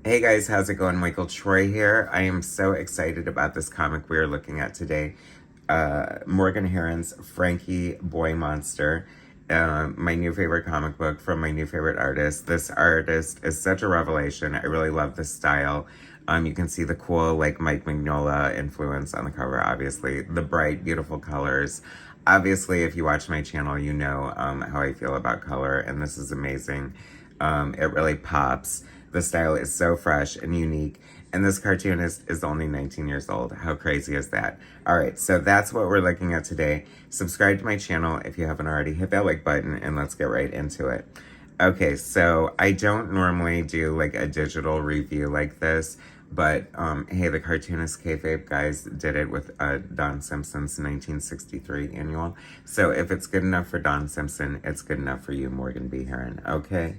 Hey guys, how's it going? Michael Troy here. I am so excited about this comic we are looking at today. Morgan Herron's Frankie Boy Monster. My new favorite comic book from my new favorite artist. This artist is such a revelation. I really love this style. You can see the cool, like, Mike Mignola influence on the cover, obviously. The bright, beautiful colors. Obviously, if you watch my channel, you know how I feel about color, and this is amazing. It really pops. The style is so fresh and unique, and this cartoonist is only 19 years old. How crazy is that? All right, so that's what we're looking at today. Subscribe to my channel if you haven't already. Hit that like button, and let's get right into it. Okay, so I don't normally do like a digital review like this, but hey, the Cartoonist kayfabe guys did it with Don Simpson's 1963 annual. So if it's good enough for Don Simpson, it's good enough for you, Morgan B. Herron, okay?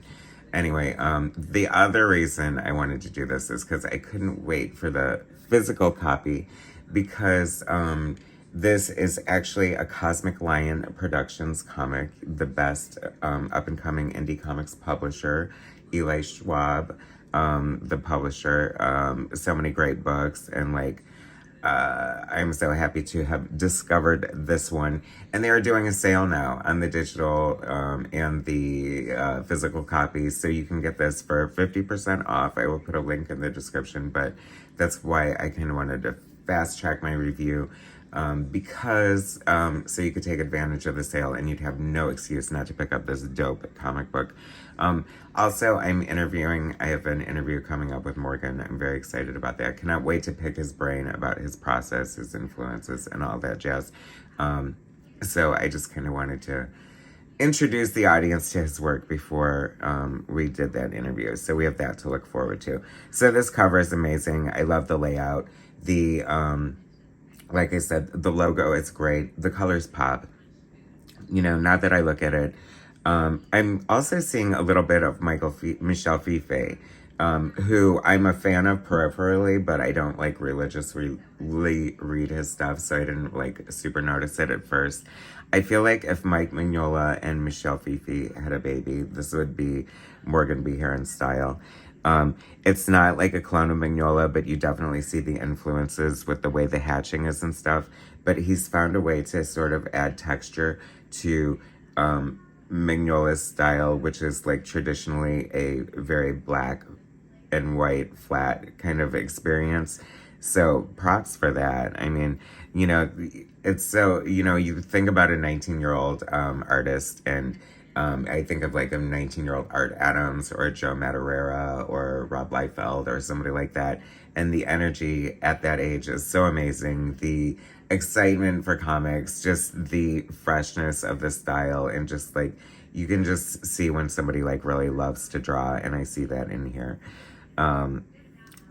Anyway, the other reason I wanted to do this is because I couldn't wait for the physical copy, because this is actually a Cosmic Lion Productions comic, the best up-and-coming indie comics publisher, Eli Schwab, the publisher, so many great books, and like, I'm so happy to have discovered this one. And they are doing a sale now on the digital and the physical copies. So you can get this for 50% off. I will put a link in the description, but that's why I kind of wanted to fast track my review. Because so you could take advantage of the sale and you'd have no excuse not to pick up this dope comic book. Also, I have an interview coming up with Morgan. I'm very excited about that. Cannot wait to pick his brain about his process, his influences, and all that jazz. So I just kind of wanted to introduce the audience to his work before we did that interview. So we have that to look forward to. So this cover is amazing. I love the layout. Like I said, the logo is great. The colors pop. You know, now that I look at it, I'm also seeing a little bit of Michel Fife, who I'm a fan of peripherally, but I don't like religiously read his stuff, so I didn't like super notice it at first. I feel like if Mike Mignola and Michel Fife had a baby, this would be Morgan B. Herron style. It's not like a clone of Mignola, but you definitely see the influences with the way the hatching is and stuff. But he's found a way to sort of add texture to Mignola's style, which is like traditionally a very black and white flat kind of experience. So props for that. I mean, you know, it's so, you know, you think about a 19-year-old artist, and I think of like a 19-year-old Art Adams or Joe Madureira or Rob Liefeld or somebody like that. And the energy at that age is so amazing. The excitement for comics, just the freshness of the style, and just like, you can just see when somebody like really loves to draw, and I see that in here.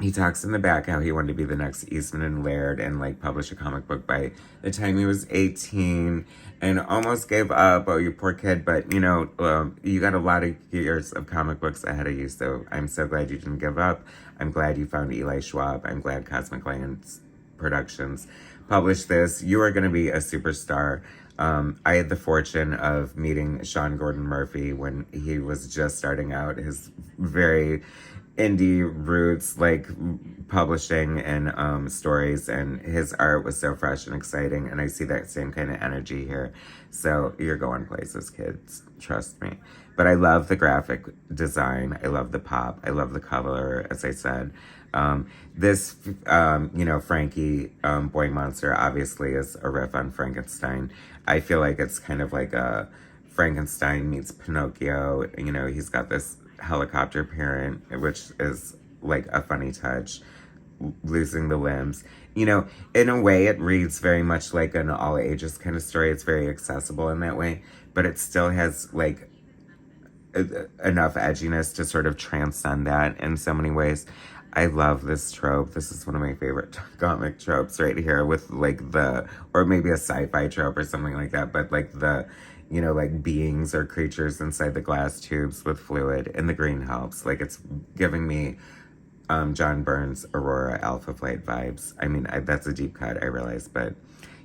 He talks in the back how he wanted to be the next Eastman and Laird and like publish a comic book by the time he was 18, and almost gave up. Oh, you poor kid. But you know, you got a lot of years of comic books ahead of you, so I'm so glad you didn't give up. I'm glad you found Eli Schwab. I'm glad Cosmic Lion Productions published this. You are going to be a superstar. I had the fortune of meeting Sean Gordon Murphy when he was just starting out his very indie roots, like publishing and stories, and his art was so fresh and exciting, and I see that same kind of energy here. So you're going places, kids, trust me. But I love the graphic design, I love the pop, I love the color, as I said. This you know, Frankie Boy Monster obviously is a riff on Frankenstein. I feel like it's kind of like a Frankenstein meets Pinocchio. You know, he's got this helicopter parent, which is like a funny touch, losing the limbs. You know, in a way it reads very much like an all ages kind of story. It's very accessible in that way, but it still has like enough edginess to sort of transcend that in so many ways. I love this trope. This is one of my favorite comic tropes right here, with like or maybe a sci-fi trope or something like that, but like the, you know, like beings or creatures inside the glass tubes with fluid, and the green helps. Like, it's giving me John Byrne's Aurora Alpha Flight vibes. I mean, that's a deep cut, I realize, but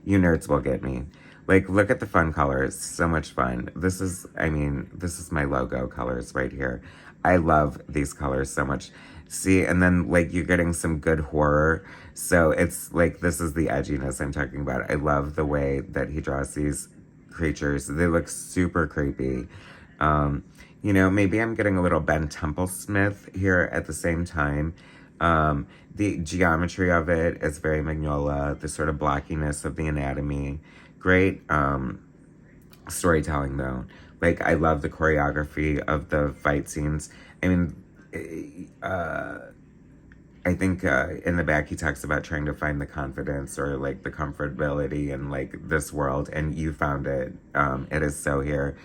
you nerds will get me. Like, look at the fun colors. So much fun. This is, I mean, this is my logo colors right here. I love these colors so much. See, and then like you're getting some good horror. So it's like, this is the edginess I'm talking about. I love the way that he draws these creatures. They look super creepy. Um, you know, maybe I'm getting a little Ben Templesmith here at the same time. The geometry of it is very Mignola, the sort of blockiness of the anatomy. Great storytelling, though. Like, I love the choreography of the fight scenes. I mean, I think in the back he talks about trying to find the confidence or like the comfortability in like this world, and you found it. It is so here.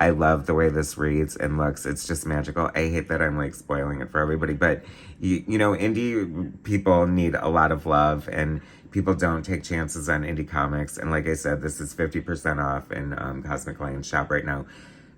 I love the way this reads and looks. It's just magical. I hate that I'm like spoiling it for everybody, but you know, indie people need a lot of love, and people don't take chances on indie comics. And like I said, this is 50% off in Cosmic Lion shop right now,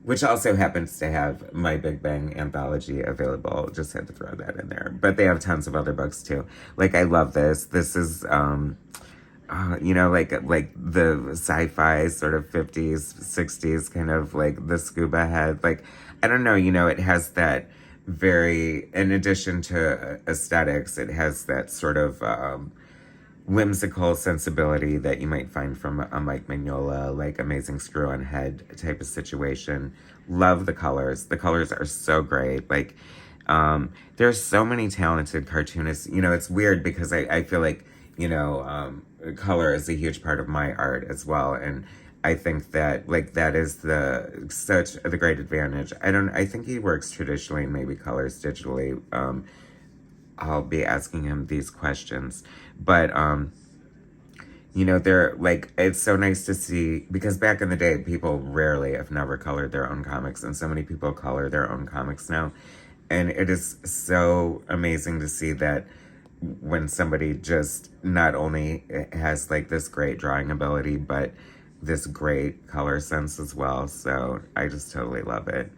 which also happens to have my Big Bang anthology available. Just had to throw that in there. But they have tons of other books too. Like, I love this. This is, you know, like the sci-fi sort of 50s, 60s kind of like the scuba head. Like, I don't know, you know, it has that very, in addition to aesthetics, it has that sort of whimsical sensibility that you might find from a Mike Mignola, like Amazing Screw on Head type of situation. Love the colors. The colors are so great. Like, there's so many talented cartoonists. You know, it's weird because I feel like, you know, color is a huge part of my art as well. And I think that, like, that is such the great advantage. I think he works traditionally and maybe colors digitally. I'll be asking him these questions. But, you know, they're like, it's so nice to see, because back in the day, people rarely, if never, colored their own comics, and so many people color their own comics now. And it is so amazing to see that when somebody just not only has like this great drawing ability, but this great color sense as well. So I just totally love it.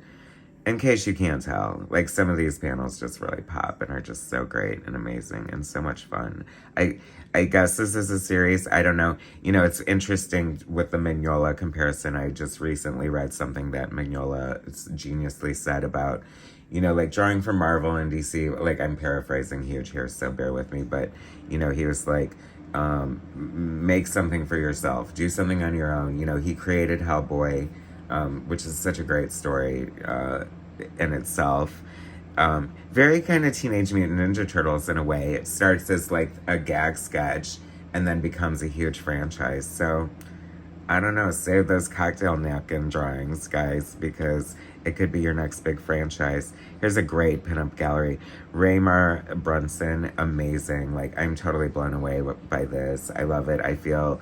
In case you can't tell, like, some of these panels just really pop and are just so great and amazing and so much fun. I guess this is a series. I don't know. You know, it's interesting with the Mignola comparison. I just recently read something that Mignola geniusly said about, you know, like, drawing for Marvel and DC. Like, I'm paraphrasing huge here, so bear with me. But, you know, he was like, make something for yourself. Do something on your own. You know, he created Hellboy, which is such a great story in itself. Very kind of Teenage Mutant Ninja Turtles in a way. It starts as like a gag sketch and then becomes a huge franchise. So, I don't know, save those cocktail napkin drawings, guys, because it could be your next big franchise. Here's a great pinup gallery. Raymar Brunson, amazing. Like, I'm totally blown away by this. I love it. I felt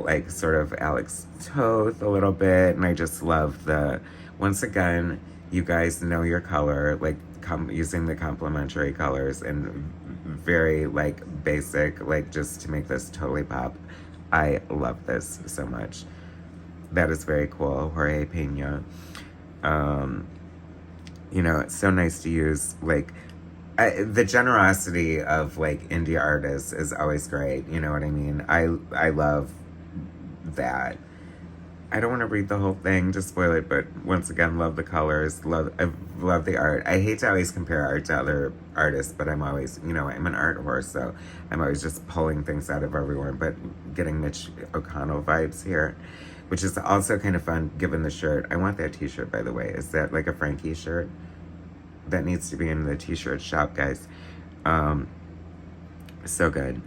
like sort of Alex Toth a little bit, and I just love once again, you guys know your color, like, using the complementary colors and very, like, basic, like, just to make this totally pop. I love this so much. That is very cool. Jorge Pena. You know, it's so nice to use, like, the generosity of, like, indie artists is always great. You know what I mean? I love that. I don't want to read the whole thing to spoil it, but once again, love the colors, I love the art. I hate to always compare art to other artists, but I'm always, you know, I'm an art whore, so I'm always just pulling things out of everywhere, but getting Mitch O'Connell vibes here, which is also kind of fun given the shirt. I want that t-shirt, by the way. Is that like a Frankie shirt? That needs to be in the t-shirt shop, guys. So good.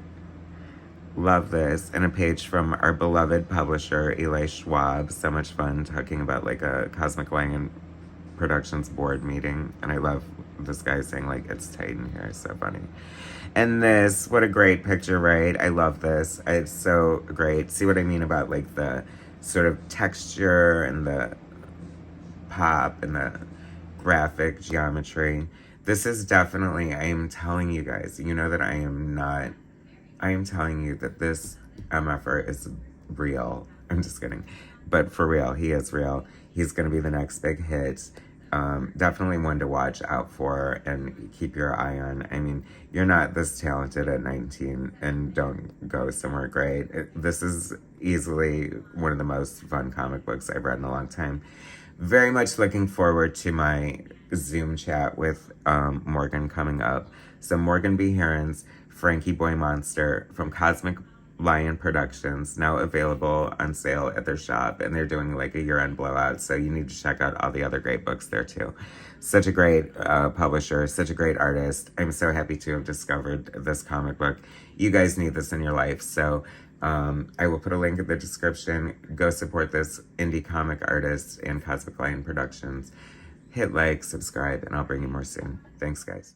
Love this. And a page from our beloved publisher, Eli Schwab. So much fun talking about like a Cosmic Lion Productions board meeting. And I love this guy saying like, it's tight in here. It's so funny. And this, what a great picture, right? I love this. It's so great. See what I mean about like the sort of texture and the pop and the graphic geometry. This is definitely, I am telling you guys, you know that I am telling you that this MFer is real. I'm just kidding. But for real, he is real. He's going to be the next big hit. Definitely one to watch out for and keep your eye on. I mean, you're not this talented at 19 and don't go somewhere great. This is easily one of the most fun comic books I've read in a long time. Very much looking forward to my Zoom chat with Morgan coming up. So Morgan B. Herron's Frankie Boy Monster from Cosmic Lion Productions, now available on sale at their shop, and they're doing like a year-end blowout, so you need to check out all the other great books there too. Such a great publisher, such a great artist. I'm so happy to have discovered this comic book. You guys need this in your life, so I will put a link in the description. Go support this indie comic artist and Cosmic Lion Productions. Hit like, subscribe, and I'll bring you more soon. Thanks, guys.